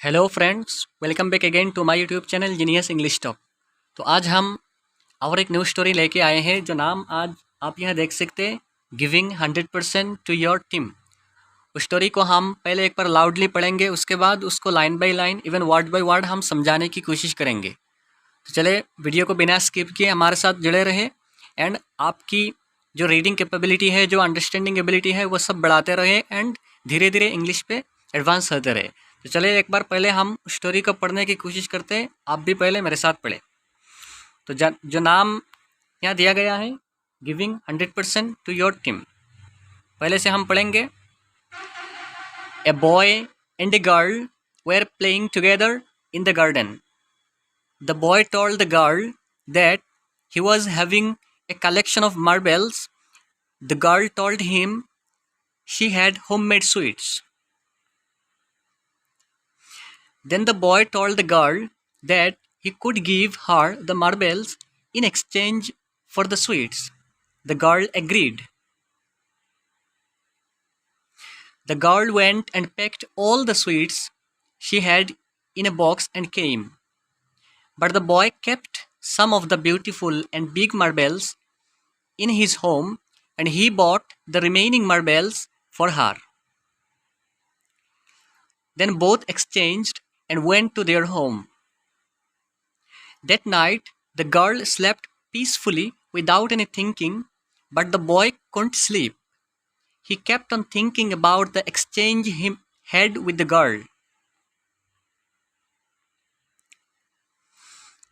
Hello friends, welcome back again to my YouTube channel Genius English Talk. तो आज हम और एक न्यू स्टोरी लेके आए हैं जो नाम आज आप यहाँ देख सकते हैं, गिविंग 100% टू योर टीम। उस स्टोरी को हम पहले एक बार लाउडली पढ़ेंगे, उसके बाद उसको line by line even word by word हम समझाने की कोशिश करेंगे। तो चले वीडियो को बिना स्किप किए हमारे साथ जुड़े रहे एंड आपकी जो रीडिंग कैपेबिलिटी है, जो अंडरस्टैंडिंग एबिलिटी है, वो सब बढ़ाते रहे एंड धीरे धीरे इंग्लिश पे एडवांस होते रहे। तो चलिए एक बार पहले हम स्टोरी को पढ़ने की कोशिश करते हैं। आप भी पहले मेरे साथ पढ़े। तो जो नाम यहाँ दिया गया है, गिविंग 100% टू योर टीम, पहले से हम पढ़ेंगे। A boy and a girl were playing together in the garden. The boy told the girl that he was having a collection of marbles. The girl told him she had homemade sweets. Then the boy told the girl that he could give her the marbles in exchange for the sweets. The girl agreed. The girl went and packed all the sweets she had in a box and came. But the boy kept some of the beautiful and big marbles in his home, and he bought the remaining marbles for her. Then both exchanged and went to their home. That night, the girl slept peacefully without any thinking, but the boy couldn't sleep. He kept on thinking about the exchange he had with the girl.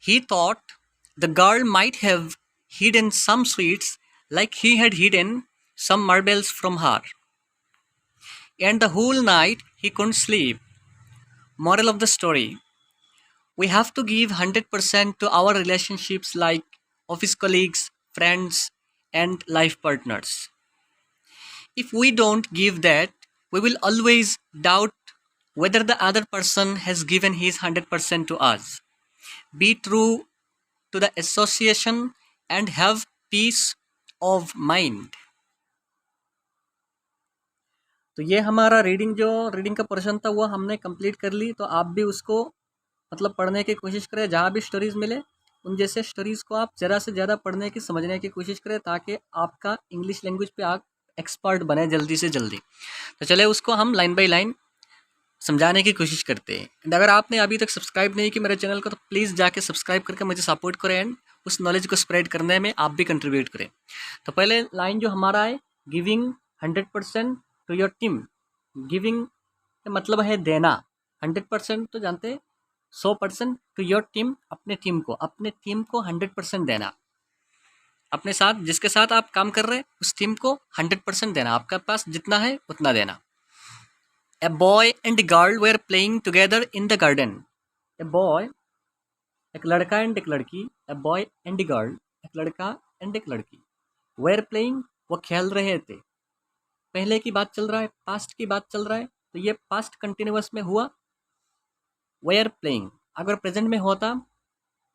He thought the girl might have hidden some sweets like he had hidden some marbles from her. And the whole night he couldn't sleep. Moral of the story: we have to give 100% to our relationships like office colleagues, friends, and life partners. If we don't give that, we will always doubt whether the other person has given his 100% to us. Be true to the association and have peace of mind. तो ये हमारा reading का portion था वो हमने complete कर ली। तो आप भी उसको मतलब पढ़ने की कोशिश करें, जहाँ भी स्टोरीज़ मिले उन जैसे स्टोरीज़ को आप ज़्यादा से ज़्यादा पढ़ने की समझने की कोशिश करें, ताकि आपका इंग्लिश लैंग्वेज पे आप एक्सपर्ट बने जल्दी से जल्दी। तो चले उसको हम लाइन बाय लाइन समझाने की कोशिश करते हैं। एंड अगर आपने अभी तक सब्सक्राइब नहीं की मेरे चैनल को, तो प्लीज़ जाके सब्सक्राइब करके मुझे सपोर्ट करें एंड उस नॉलेज को स्प्रेड करने में आप भी कंट्रीब्यूट करें। तो पहले लाइन जो हमारा है, giving 100% to your team. Giving का मतलब है देना। 100% तो जानते हैं, 100% टू योर टीम, अपने टीम को 100% देना। अपने साथ जिसके साथ आप काम कर रहे हैं उस टीम को 100% देना। आपके पास जितना है उतना देना। A boy and a girl were playing together in the garden. A boy, एक लड़का एंड एक लड़की। A boy and a girl, एक लड़का एंड एक लड़की। Were playing, वो खेल रहे थे। पहले की बात चल रहा है, पास्ट की बात चल रहा है, तो ये पास्ट कंटिन्यूअस में हुआ। Were playing अगर प्रेजेंट में होता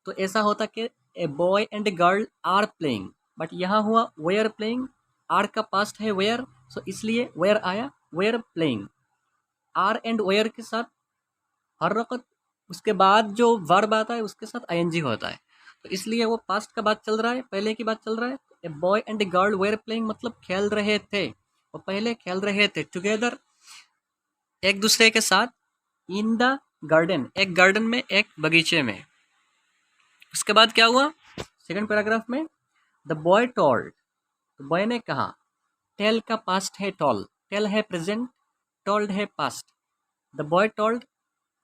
तो ऐसा होता कि a boy and a girl are playing, but यहाँ हुआ वेयर प्लेइंग। आर का पास्ट है वेयर, सो इसलिए वेयर आया, were playing. Are and were के साथ हर वक्त उसके बाद जो वर्ब आता है उसके साथ आईएनजी होता है, तो इसलिए वो पास्ट का बात चल रहा है, पहले की बात चल रहा है। A boy and a girl were playing मतलब खेल रहे थे, वो पहले खेल रहे थे। टुगेदर एक दूसरे के साथ, इन द गार्डन एक गार्डन में, एक बगीचे में। उसके बाद क्या हुआ सेकंड पैराग्राफ में, द बॉय टोल्ड, तो बॉय ने कहा। टेल का पास्ट है टॉल, टेल है प्रेजेंट, टोल्ड है past. The boy told,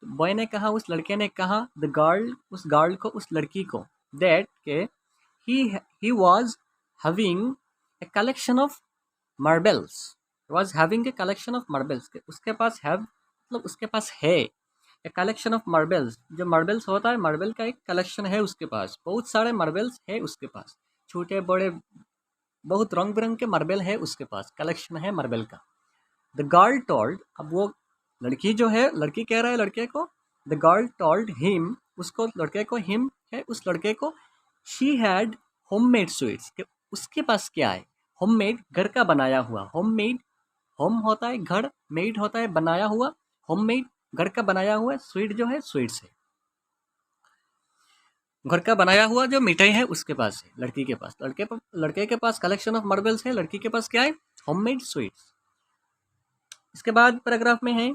boy ने कहा, उस लड़के ने कहा, द गर्ल, उस गर्ल को, उस लड़की को, दैट के he was having a collection of marbles, was having a collection of marbles, उसके पास हैव मतलब उसके पास है। ए कलेक्शन ऑफ मार्बल्स, जो मार्बल्स होता है, मार्बल का एक कलेक्शन है उसके पास, बहुत सारे मार्बल्स है उसके पास, छोटे बड़े बहुत रंग बिरंग के मार्बल है उसके पास, कलेक्शन है मार्बल का। द गर्ल टोल्ड, अब वो लड़की जो है, लड़की कह रहा है लड़के को, द गर्ल टोल्ड हिम, उसको लड़के को, हिम है उस लड़के को, शी हैड होममेड स्वीट्स, कि उसके पास क्या है, होममेड घर का बनाया हुआ, होममेड, होम होता है घर, मेड होता है बनाया हुआ, होममेड घर का बनाया हुआ स्वीट जो है स्वीट्स है, घर का बनाया हुआ जो मिठाई है उसके पास है, लड़की के पास। लड़के के पास कलेक्शन ऑफ मार्बल्स है, लड़की के पास क्या है, होममेड स्वीट्स। इसके बाद पैराग्राफ में है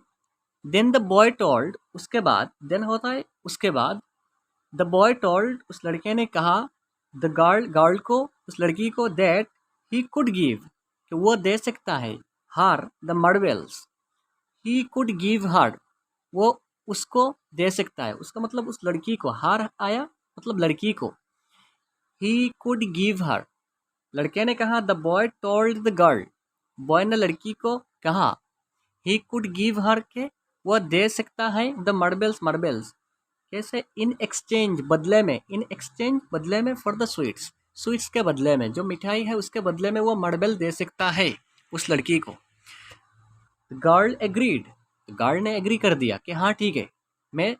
देन द बॉय टोल्ड, उसके बाद, देन होता है उसके बाद, द बॉय टोल्ड उस लड़के ने कहा, द गर्ल को, उस लड़की को, दैट ही कुड गिव, कि वो दे सकता है, हार the marbles, he could give her, वो उसको दे सकता है, उसका मतलब उस लड़की को, हार आया मतलब लड़की को, ही कुड गिव हर, लड़के ने कहा, the boy told the girl, boy ने लड़की को कहा, ही कुड गिव हर के वो दे सकता है, द मार्बल्स मार्बल्स, कैसे, इन एक्सचेंज बदले में, इन एक्सचेंज बदले में, फॉर द स्वीट्स, स्वीट्स के बदले में, जो मिठाई है उसके बदले में वो मार्बल दे सकता है उस लड़की को। गर्ल एग्रीड, गर्ल ने एग्री कर दिया कि हाँ ठीक है, मैं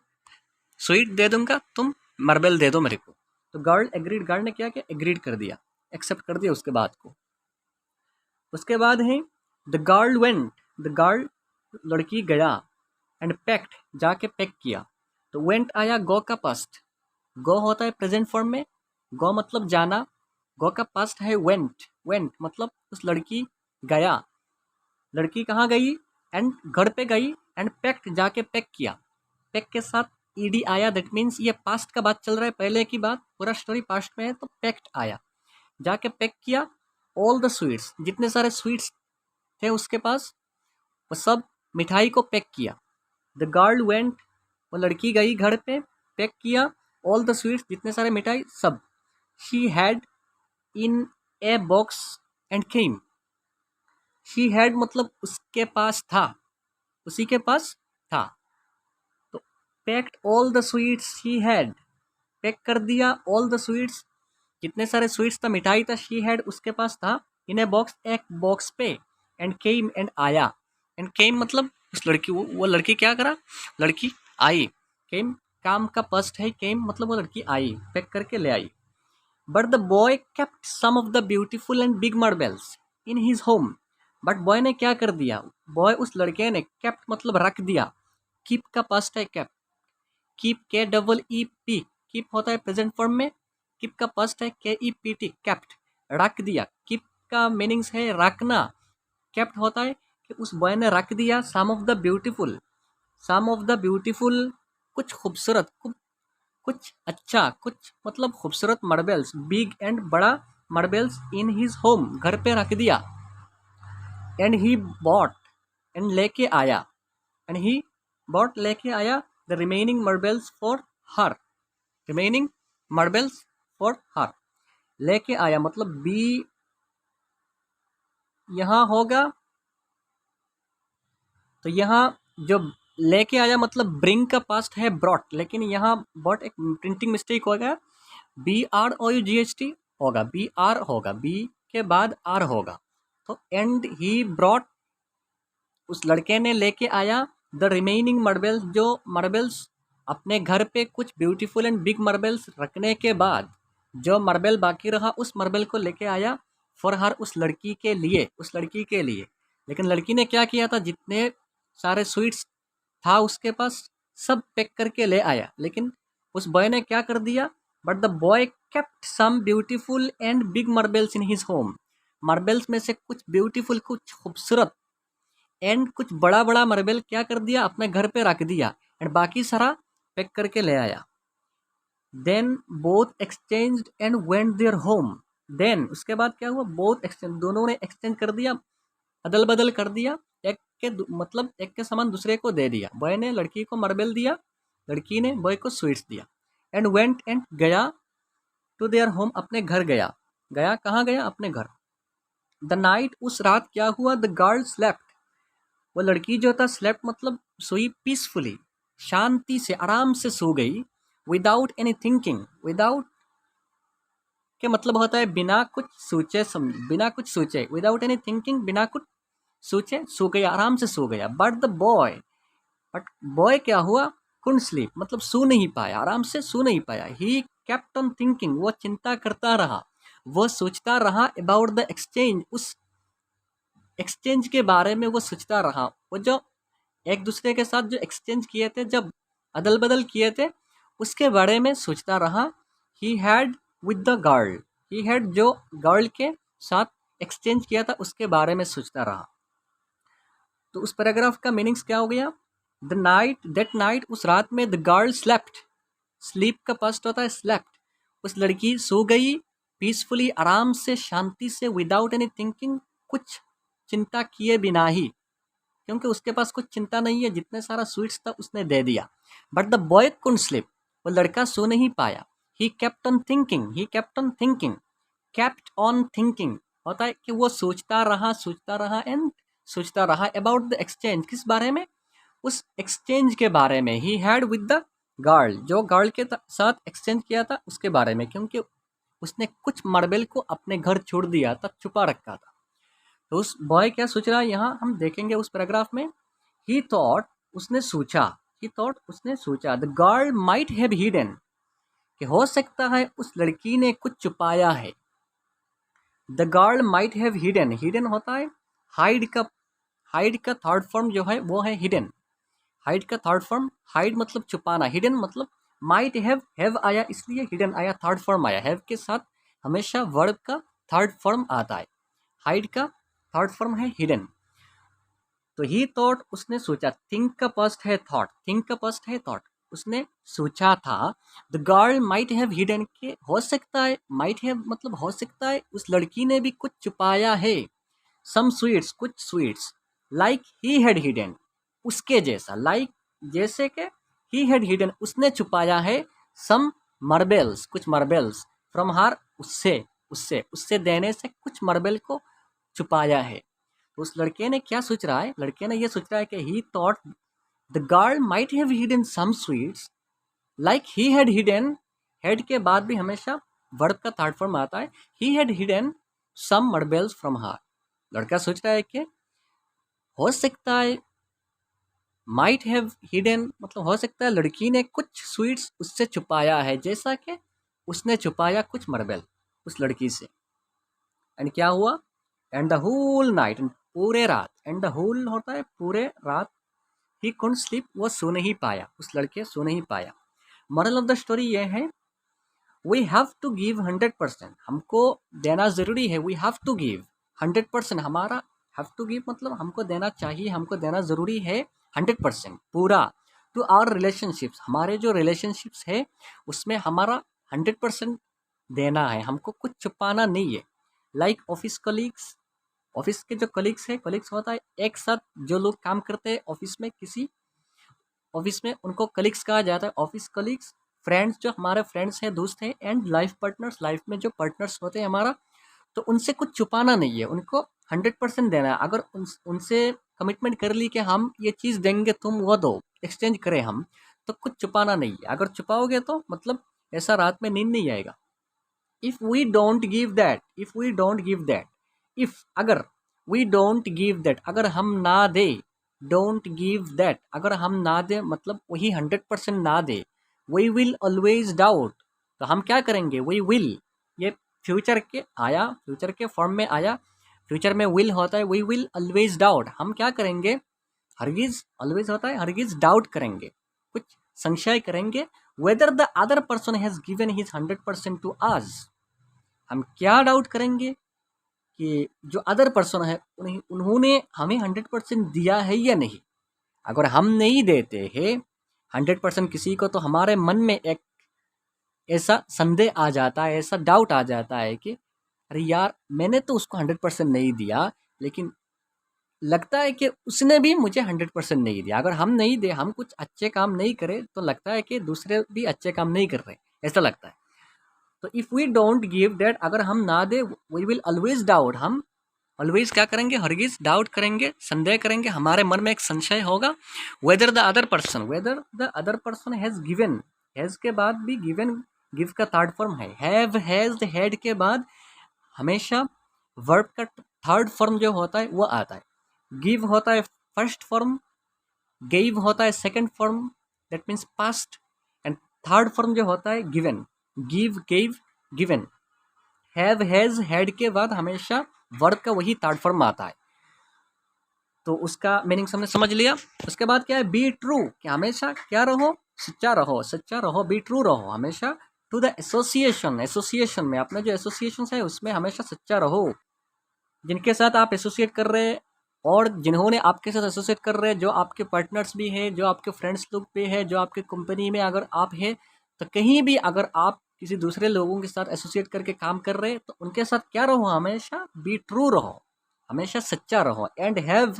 स्वीट दे दूंगा, तुम मार्बल दे दो मेरे को। तो गर्ल एग्रीड, गर्ल ने क्या किया, एग्रीड कर दिया, एक्सेप्ट कर दिया उसके बात को। उसके बाद है the girl went, the girl लड़की गया, एंड पैक्ट जाके पैक किया। तो वेंट आया गो का पास्ट, गो होता है प्रेजेंट फॉर्म में, गो मतलब जाना, गो का पास्ट है वेंट, वेंट मतलब उस लड़की गया, लड़की कहाँ गई, एंड घर पे गई, एंड पैक्ट जाके पैक किया, पैक के साथ ईडी आया, दैट मीन्स ये पास्ट का बात चल रहा है, पहले की बात, पूरा स्टोरी पास्ट में है, तो पैक्ट आया, जाके पैक किया, ऑल द स्वीट्स, जितने सारे स्वीट्स थे उसके पास, वो सब मिठाई को पैक किया। द गर्ल वेंट, वो लड़की गई घर पे, पैक किया, ऑल द स्वीट्स, जितने सारे मिठाई सब, she had in a box and came, she had मतलब उसके पास था, उसी के पास था, तो packed all the sweets she had, pack कर दिया ऑल द स्वीट्स, जितने सारे स्वीट्स था, मिठाई था, शी हैड उसके पास था, इन ए बॉक्स एक बॉक्स पे, एंड केम एंड आया, एंड केम मतलब उस लड़की, वो लड़की क्या करा, लड़की आई, केम काम का पस्ट है, केम मतलब वो लड़की आई, पैक करके ले आई। But the boy kept some of the beautiful and big marbles in his home, but boy ने क्या कर दिया, बॉय उस लड़के ने, केप्ट मतलब रख दिया, कीप का पस्ट है केप्ट, कीप के डबल ई पी, कीप होता है प्रेजेंट फॉर्म में, कीप का पस्ट है के ई पी टी, केप्ट रख दिया, कीप का मीनिंग्स है रखना, केप्ट होता है कि उस बॉय ने रख दिया, some of the beautiful, some of the beautiful कुछ खूबसूरत, कुछ अच्छा, कुछ मतलब खूबसूरत मार्बल्स, बिग एंड बड़ा मार्बल्स, इन हिज होम घर पे रख दिया, एंड ही बॉट एंड लेके आया, एंड ही बॉट लेके आया, the remaining marbles for her, remaining marbles for her, लेके आया मतलब बी यहाँ होगा, तो यहाँ जो लेके आया मतलब ब्रिंग का पास्ट है ब्रॉट, लेकिन यहाँ बॉट एक प्रिंटिंग मिस्टेक हो गया, BROUGHT होगा, BR होगा, B के बाद R होगा, तो एंड ही ब्रॉट उस लड़के ने लेके आया, द रिमेनिंग मार्बल्स, जो मार्बल्स अपने घर पे कुछ ब्यूटीफुल एंड बिग मार्बल्स रखने के बाद जो मार्बल बाकी रहा उस मार्बल को लेके आया, फॉर हर उस लड़की के लिए, उस लड़की के लिए। लेकिन लड़की ने क्या किया था, जितने सारे स्वीट्स था उसके पास सब पैक करके ले आया, लेकिन उस बॉय ने क्या कर दिया, but the boy kept some beautiful and big marbles in his home, marbles में से कुछ ब्यूटीफुल, कुछ खूबसूरत एंड कुछ बड़ा बड़ा मार्बल क्या कर दिया, अपने घर पे रख दिया, एंड बाकी सारा पैक करके ले आया। Then both exchanged and went their home, then उसके बाद क्या हुआ, बोथ एक्सचेंज, दोनों ने एक्सचेंज कर दिया, अदल बदल कर दिया, एक के मतलब एक के सामान दूसरे को दे दिया, बॉय ने लड़की को मार्बल दिया, लड़की ने बॉय को स्वीट्स दिया, एंड वेंट एंड गया टू देयर होम, अपने घर गया, गया कहाँ गया, अपने घर। द नाइट उस रात क्या हुआ, द गर्ल स्लेप्ट, वो लड़की जो था, स्लेप्ट मतलब सोई, पीसफुली शांति से आराम से सो गई, विदाउट एनी थिंकिंग, विदाउट के मतलब होता है बिना कुछ सोचे समझे, बिना कुछ सोचे, विदाउट एनी थिंकिंग, बिना कुछ सोचे सो गया, आराम से सो गया। But the boy, but boy क्या हुआ, कुडंट स्लीप मतलब सो नहीं पाया, आराम से सो नहीं पाया, ही केप्ट ऑन थिंकिंग, वो चिंता करता रहा, वो सोचता रहा, अबाउट द एक्सचेंज, उस एक्सचेंज के बारे में वो सोचता रहा, वो जो एक दूसरे के साथ जो एक्सचेंज किए थे, जब अदल बदल किए थे, उसके बारे में सोचता रहा। He had with the girl, he had जो गर्ल के साथ एक्सचेंज किया था उसके बारे में सोचता रहा। तो उस पैराग्राफ का मीनिंग्स क्या हो गया? द नाइट, दैट नाइट, उस रात में, द गर्ल स्लेप्ट, स्लीप का पास्ट होता है स्लेप्ट, उस लड़की सो गई, पीसफुली, आराम से, शांति से, विदाउट एनी थिंकिंग, कुछ चिंता किए बिना ही, क्योंकि उसके पास कुछ चिंता नहीं है, जितने सारा स्वीट्स था उसने दे दिया। But the boy couldn't sleep, वो लड़का सो नहीं पाया। He kept on thinking, he kept on thinking, kept on thinking होता है कि वो सोचता रहा एंड सोचता रहा अबाउट द एक्सचेंज, किस बारे में? उस एक्सचेंज के बारे में। He had with the girl, जो गर्ल के साथ एक्सचेंज किया था उसके बारे में, क्योंकि उसने कुछ मार्बल को अपने घर छोड़ दिया था, छुपा रखा था। तो उस बॉय क्या सोच रहा है यहाँ हम देखेंगे उस पैराग्राफ में। ही थॉट, उसने सोचा, ही थॉट, उसने सोचा, the girl might have hidden, कि हो सकता है उस लड़की ने कुछ छुपाया है। The girl might have hidden, hidden होता है हाइड का, हाइड का थर्ड फॉर्म जो है वो है हिडन। हाइड का थर्ड फॉर्म, हाइड मतलब छुपाना, हिडन मतलब माइट हैव आया इसलिए हिडन आया, थर्ड फॉर्म आया। हैव के साथ हमेशा वर्ब का थर्ड फॉर्म आता है, हाइड का थर्ड फॉर्म है हिडन। तो ही थॉट, उसने सोचा, थिंक का पास्ट है थॉट, थिंक का पास्ट है थॉट, उसने सोचा था। The girl might have hidden, के हो सकता है, माइट हैव मतलब हो सकता है उस लड़की ने भी कुछ छुपाया है। सम स्वीट्स, कुछ sweets, like he had hidden, उसके जैसा, लाइक जैसे के, ही हैड हिडन, उसने छुपाया है। सम मार्बल्स, कुछ मार्बल्स, फ्रॉम हार, उससे, उससे देने से कुछ मार्बल को छुपाया है। तो उस लड़के ने क्या सोच रहा है? लड़के ने ये सोच रहा है कि he thought the girl might have hidden some sweets like he had hidden, had के बाद भी हमेशा वर्ब का थर्ड फॉर्म आता है, he had hidden some marbles from her. लड़का सोच रहा है कि हो सकता है, माइट हैव हिडन मतलब हो सकता है लड़की ने कुछ स्वीट्स उससे छुपाया है, जैसा कि उसने छुपाया कुछ मार्बल उस लड़की से। एंड क्या हुआ? एंड द होल नाइट, पूरे रात, एंड द होल होता है पूरे रात, ही कुडंट स्लीप, वो सो नहीं पाया, उस लड़के सो नहीं पाया। मॉरल ऑफ द स्टोरी ये है, वी हैव टू गिव 100%, हमको देना ज़रूरी है। वी हैव टू गिव 100%, हमारा हैव टू गिव मतलब हमको देना चाहिए, हमको देना ज़रूरी है 100% पूरा। टू आवर रिलेशनशिप्स, हमारे जो रिलेशनशिप्स है उसमें हमारा 100% देना है, हमको कुछ छुपाना नहीं है। लाइक ऑफिस कलीग्स, ऑफिस के जो कलीग्स है, कलीग्स होता है एक साथ जो लोग काम करते हैं ऑफिस में, किसी ऑफिस में, उनको कलीग्स कहा जाता है, ऑफिस कलीग्स। फ्रेंड्स, जो हमारे फ्रेंड्स हैं, दोस्त हैं। एंड लाइफ पार्टनर्स, लाइफ में जो पार्टनर्स होते हैं हमारा, तो उनसे कुछ छुपाना नहीं है, उनको 100% देना है। अगर उनसे कमिटमेंट कर ली कि हम ये चीज़ देंगे, तुम वो दो, एक्सचेंज करें हम, तो कुछ छुपाना नहीं है। अगर छुपाओगे तो मतलब ऐसा रात में नींद नहीं आएगा। If we don't give that, if we don't give that, if अगर, वी डोंट गिव दैट अगर हम ना दे, डोंट गिव दैट अगर हम ना दे मतलब वही 100% ना दे, वी विल ऑलवेज डाउट, तो हम क्या करेंगे? वी विल, ये फ्यूचर के आया, फ्यूचर के फॉर्म में आया, फ्यूचर में विल होता है, वी विल ऑलवेज डाउट, हम क्या करेंगे? हरगिज, ऑलवेज होता है हरगिज, डाउट करेंगे, कुछ संशय करेंगे। Whether the other person has given his 100% to us, हम क्या डाउट करेंगे कि जो अदर पर्सन है उन्होंने हमें 100% दिया है या नहीं। अगर हम नहीं देते हैं 100% किसी को, तो हमारे मन में एक ऐसा संदेह आ जाता है, ऐसा डाउट आ जाता है कि अरे यार, मैंने तो उसको 100% नहीं दिया, लेकिन लगता है कि उसने भी मुझे 100% नहीं दिया। अगर हम नहीं दे, हम कुछ अच्छे काम नहीं करें, तो लगता है कि दूसरे भी अच्छे काम नहीं कर रहे, ऐसा लगता है। तो if we don't give that, अगर हम ना दे, वी विल ऑलवेज डाउट, हम ऑलवेज क्या करेंगे? हरगिज डाउट करेंगे, संदेह करेंगे, हमारे मन में एक संशय होगा। Weather the other person, weather the other person has given, has के बाद भी गिवन, गिव का थर्ड फॉर्म है। हैव, हैज़, हैड के बाद हमेशा वर्ब का थर्ड फॉर्म जो होता है वो आता है। गिव होता है फर्स्ट फॉर्म, गेव होता है second form, that means past, and third form जो होता है given, give, gave, given. Have, has, had के बाद हमेशा वर्ब का वही थर्ड फॉर्म आता है। तो उसका मीनिंग हमने समझ लिया। उसके बाद क्या है, बी ट्रू, कि हमेशा क्या रहो, सच्चा रहो, सच्चा रहो, बी ट्रू रहो हमेशा। टू द एसोसिएशन, एसोसिएशन में अपने जो एसोसिएशन है उसमें हमेशा सच्चा रहो, जिनके साथ आप एसोसिएट कर रहे हैं और जिन्होंने आपके साथ एसोसिएट कर रहे हैं, जो आपके पार्टनर्स भी हैं, जो आपके फ्रेंड्स लोग भी है, जो आपके कंपनी में अगर आप हैं, तो कहीं भी अगर आप किसी दूसरे लोगों के साथ एसोसिएट करके काम कर रहे हैं तो उनके साथ क्या रहो, हमेशा बी ट्रू रहो, हमेशा सच्चा रहो। एंड हैव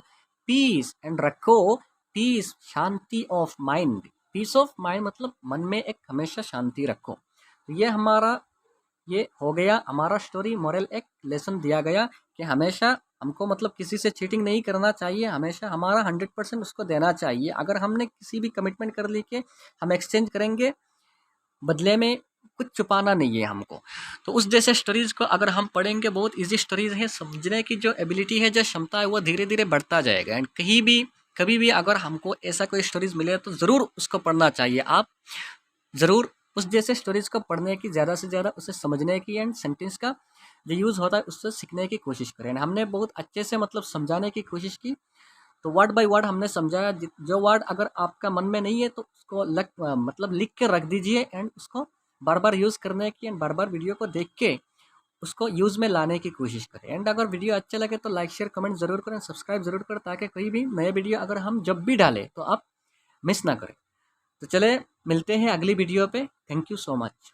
पीस, एंड रखो पीस, शांति of mind. Peace of mind मतलब मन में एक हमेशा शांति रखो। तो ये हो गया हमारा स्टोरी मॉरल, एक लेसन दिया गया कि हमेशा हमको मतलब किसी से चीटिंग नहीं करना चाहिए, हमेशा हमारा 100% उसको देना चाहिए। अगर हमने किसी भी कमिटमेंट कर ली कि हम एक्सचेंज करेंगे, बदले में कुछ छुपाना नहीं है हमको। तो उस जैसे स्टोरीज़ को अगर हम पढ़ेंगे, बहुत इजी स्टोरीज़ है, समझने की जो एबिलिटी है, जो क्षमता है, वो धीरे धीरे बढ़ता जाएगा। एंड कभी भी अगर हमको ऐसा कोई स्टोरीज़ मिले तो ज़रूर उसको पढ़ना चाहिए। आप ज़रूर उस जैसे स्टोरीज़ को पढ़ने की, ज़्यादा से ज़्यादा उसे समझने की, एंड सेंटेंस का जो यूज़ होता है उससे सीखने की कोशिश करें। हमने बहुत अच्छे से मतलब समझाने की कोशिश की, तो वर्ड बाय वर्ड हमने समझाया। जो वर्ड अगर आपका मन में नहीं है तो उसको मतलब लिख के रख दीजिए, एंड उसको बार बार यूज़ करने की, एंड बार बार वीडियो को देख के उसको यूज़ में लाने की कोशिश करें। एंड अगर वीडियो अच्छे लगे तो लाइक शेयर कमेंट ज़रूर करें, सब्सक्राइब ज़रूर करें, ताकि कोई भी नए वीडियो अगर हम जब भी डालें तो आप मिस ना करें। तो चले मिलते हैं अगली वीडियो पे। Thank you so much.